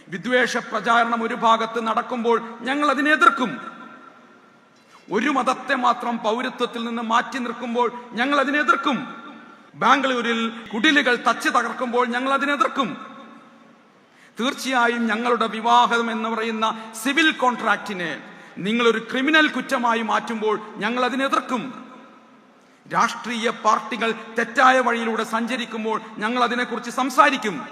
വിദ്വേഷ പ്രചാരണം ഒരു ഭാഗത്ത് നടക്കുമ്പോൾ ഞങ്ങൾ അതിനെ എതിർക്കും. ഒരു മതത്തെ മാത്രം പൗരത്വത്തിൽ നിന്ന് മാറ്റി നിർത്തുമ്പോൾ ഞങ്ങൾ അതിനെ എതിർക്കും. ബാംഗ്ലൂരിൽ കുടിലുകൾ തച്ച് തകർക്കുമ്പോൾ ഞങ്ങൾ അതിനെ എതിർക്കും. തീർച്ചയായും ഞങ്ങളുടെ വിവാഹം എന്ന് പറയുന്ന സിവിൽ കോൺട്രാക്റ്റിനെ നിങ്ങളൊരു ക്രിമിനൽ കുറ്റമായി മാറ്റുമ്പോൾ ഞങ്ങൾ അതിനെ എതിർക്കും. രാഷ്ട്രീയ പാർട്ടികൾ തെറ്റായ വഴിയിലൂടെ സഞ്ചരിക്കുമ്പോൾ ഞങ്ങൾ അതിനെക്കുറിച്ച് സംസാരിക്കും.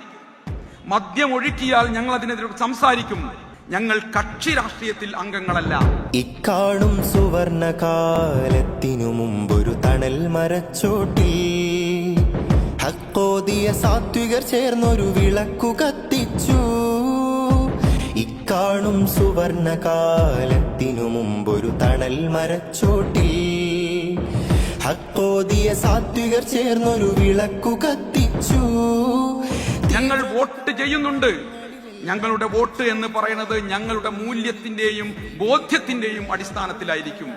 മദ്യം ഒഴുക്കിയാൽ ഞങ്ങൾ അതിനെതിരെ സംസാരിക്കും. ഞങ്ങൾ കക്ഷി രാഷ്ട്രീയത്തിൽ അംഗങ്ങളല്ല. ഇക്കാണും സുവർണ കാലത്തിനു മുമ്പൊരു തണൽ മരച്ചോട്ടിൽ ഹക്കോദിയ സാത്വികർ ചേർന്നൊരു വിളക്കു കത്തിച്ചു. ഇക്കാണും സുവർണ കാലത്തിനു മുമ്പൊരു തണൽ മരച്ചോട്ടിൽ ഹക്കോദിയ സാത്വികർ ചേർന്നൊരു വിളക്കു കത്തിച്ചു. ഞങ്ങൾ വോട്ട് ചെയ്യുന്നുണ്ട്. ഞങ്ങളുടെ വോട്ട് എന്ന് പറയുന്നത് ഞങ്ങളുടെ മൂല്യത്തിന്റെയും ബോധ്യത്തിന്റെയും അടിസ്ഥാനത്തിലായിരിക്കും.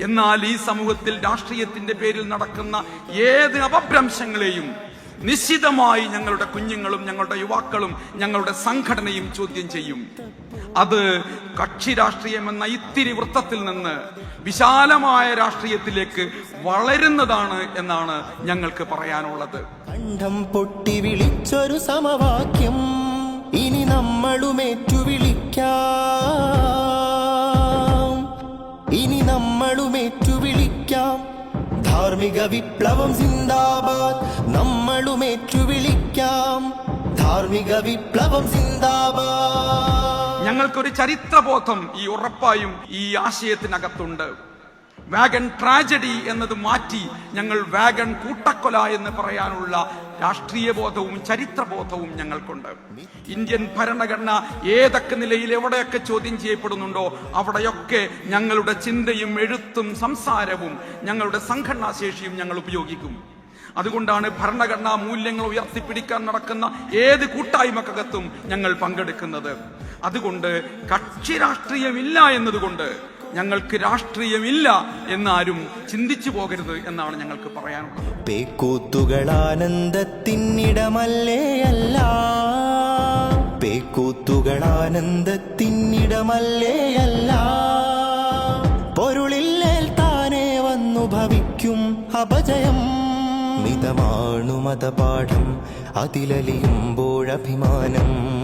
എന്നാൽ ഈ സമൂഹത്തിൽ രാഷ്ട്രീയത്തിന്റെ പേരിൽ നടക്കുന്ന ഏത് അപഭ്രംശങ്ങളെയും നിശ്ചിതമായി ഞങ്ങളുടെ കുഞ്ഞുങ്ങളും ഞങ്ങളുടെ യുവാക്കളും ഞങ്ങളുടെ സംഘടനയും ചോദ്യം ചെയ്യും. അത് കക്ഷി രാഷ്ട്രീയം എന്ന ഇത്തിരി വൃത്തത്തിൽ നിന്ന് വിശാലമായ രാഷ്ട്രീയത്തിലേക്ക് വളരുന്നതാണ് എന്നാണ് ഞങ്ങൾക്ക് പറയാനുള്ളത്. കണ്ഠം പൊട്ടി വിളിച്ചൊരു സമവാക്യം ഇനി നമ്മളുമേറ്റു വിളിക്കാം. ഇനി നമ്മളുമേറ്റു വിളിക്കാം. ധാർമ്മിക വിപ്ലവം സിന്ദാബാദ്. നമ്മളുമേറ്റു വിളിക്കാം. ധാർമ്മിക വിപ്ലവം സിന്ദാബാദ്. ഞങ്ങൾക്കൊരു ചരിത്രബോധം ഈ ഉറപ്പായും ഈ ആശയത്തിനകത്തുണ്ട്. വാഗൺ ട്രാജഡി എന്നത് മാറ്റി ഞങ്ങൾ വാഗൺ കൂട്ടക്കൊല എന്ന് പറയാനുള്ള രാഷ്ട്രീയ ബോധവും ചരിത്രബോധവും ഞങ്ങൾക്കുണ്ട്. ഇന്ത്യൻ ഭരണഘടന ഏതൊക്കെ നിലയിൽ എവിടെയൊക്കെ ചോദ്യം ചെയ്യപ്പെടുന്നുണ്ടോ അവിടെയൊക്കെ ഞങ്ങളുടെ ചിന്തയും എഴുത്തും സംസാരവും ഞങ്ങളുടെ സംഘടനാ ശേഷിയും ഞങ്ങൾ ഉപയോഗിക്കും. അതുകൊണ്ടാണ് ഭരണഘടനാ മൂല്യങ്ങൾ ഉയർത്തിപ്പിടിക്കാൻ നടക്കുന്ന ഏത് കൂട്ടായ്മക്കകത്തും ഞങ്ങൾ പങ്കെടുക്കുന്നത്. അതുകൊണ്ട് കക്ഷി രാഷ്ട്രീയമില്ല എന്നതുകൊണ്ട് ഞങ്ങൾക്ക് രാഷ്ട്രീയമില്ല എന്നാരും ചിന്തിച്ചു പോകരുത് എന്നാണ് ഞങ്ങൾക്ക് പറയാനുള്ളത്. പേക്കൂത്തുകൾ ആനന്ദത്തിനിടമല്ലേ അല്ല. പേക്കൂത്തുകൾ ആനന്ദത്തിനിടമല്ലേ അല്ല. പൊരുളില്ലേൽ താനേ വന്നു ഭവിക്കും അപജയം. മിതമാണു മതപാഠം അതിലലിയുമ്പോഴഭിമാനം.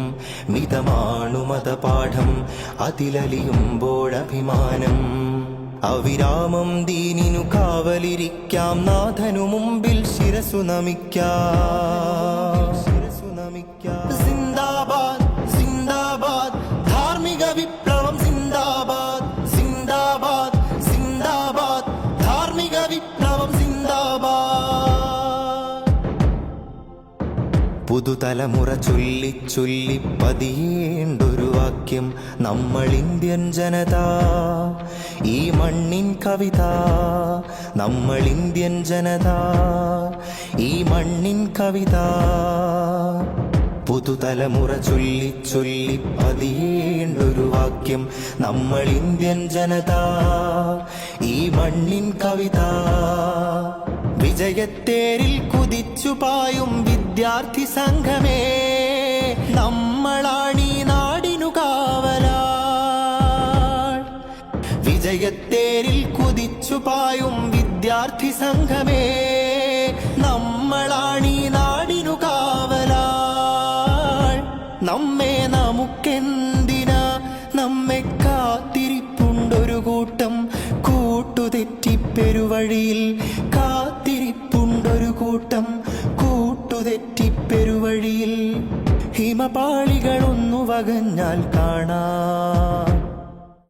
മിതമാണു മതപാഠം അതിലലിയുമ്പോഴഭിമാനം. അവിരാമം ദീനിനു കാവലിരിക്കാം. നാഥനു മുമ്പിൽ ശിരസു നമിക്കാം. സിന്ദാബാദ് സിന്ദാബാദ് ധാർമ്മിക വിപ്ലവം സിന്ദാബാദ്. സിന്ദാബാദ് സിന്ദാബാദ് ധാർമ്മിക വിപ്ലവം സിന്ദാബാദ്. പുതുതലമുറ ചൊല്ലി ചൊല്ലി പതിയേണ്ടൊരു വാക്യം നമ്മൾ ഇന്ത്യൻ ജനത. ഈ മണ്ണിൻ കവിത നമ്മൾ ഇന്ത്യൻ ജനത. ഈ മണ്ണിൻ കവിത. പുതുതലമുറ ചൊല്ലി ചൊല്ലി പതിയേണ്ടൊരു വാക്യം നമ്മൾ ഇന്ത്യൻ ജനത. ഈ മണ്ണിൻ കവിത. വിജയത്തേരിൽ കുതിച്ചു പായും വിദ്യാർത്ഥി സംഘമേ, നമ്മളാണീ നാടിനു കാവലാൾ. വിജയത്തേരിൽ കുതിച്ചു പായും വിദ്യാർത്ഥി സംഘമേ, നമ്മളാണീ നാടിനു കാവലാൾ. നമ്മെ നമുക്കെന്തിനാ, നമ്മെ കാത്തിരിപ്പുണ്ടൊരു കൂട്ടം കൂട്ടുതെറ്റിപ്പെരുവഴിയിൽ. കാത്തിരിപ്പുണ്ടൊരു കൂട്ടം കൂട്ടുതെറ്റിപ്പെരുവഴിയിൽ. ഹിമപാളികളൊന്നു വകഞ്ഞാൽ കാണാം